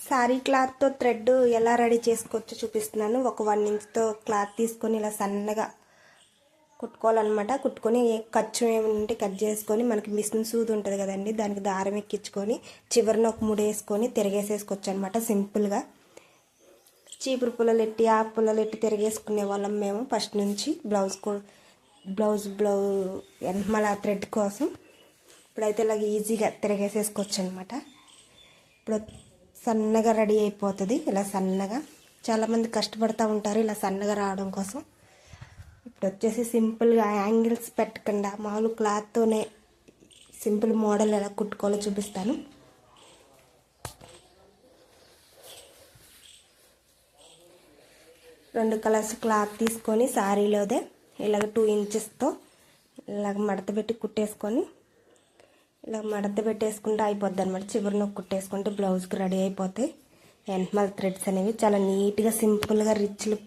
Sorry క్లాత్తో thread ఎలా ready చేసుకోవచ్చో చూపిస్తున్నాను. ఒక 1 ఇంచ్తో క్లాత్ తీసుకొని ఇలా సన్నగా కుట్టుకోవాలన్నమాట. కుట్టుకొని ఖర్చు ఏమంటే కట్ చేసుకొని మనకి మిషన్ సూది ఉంటుంది కదండి, దానికి దారం ఎక్కించుకొని చివరిన ఒక ముడి వేసుకొని తిరిగేసేసుకోవచ్చు అనమాట. సింపుల్గా చీపురు పుల్లలు ఎట్టి ఆకు పుల్లలు ఎట్టి తిరిగేసుకునే వాళ్ళం మేము ఫస్ట్ నుంచి. బ్లౌజ్ వెనకమాల థ్రెడ్ కోసం. ఇప్పుడైతే ఇలాగ ఈజీగా తిరిగేసేసుకోవచ్చు అనమాట. ఇప్పుడు సన్నగా రెడీ అయిపోతుంది. ఇలా సన్నగా చాలామంది కష్టపడుతూ ఉంటారు ఇలా సన్నగా రావడం కోసం. ఇప్పుడు వచ్చేసి సింపుల్గా యాంగిల్స్ పెట్టకుండా మామూలు క్లాత్తోనే సింపుల్ మోడల్ ఎలా కుట్టుకోవాలో చూపిస్తాను. రెండు కలర్స్ క్లాత్ తీసుకొని సారీలోదే ఇలాగ 2 ఇంచెస్తో ఇలాగ మడత పెట్టి కుట్టేసుకొని ఇలా మడత పెట్టేసుకుంటే అయిపోద్ది అనమాట. చివరిన కుట్టేసుకుంటే బ్లౌజ్కి రెడీ అయిపోతాయి. వెనకమాల థ్రెడ్స్ అనేవి చాలా నీట్గా సింపుల్గా రిచ్ లుక్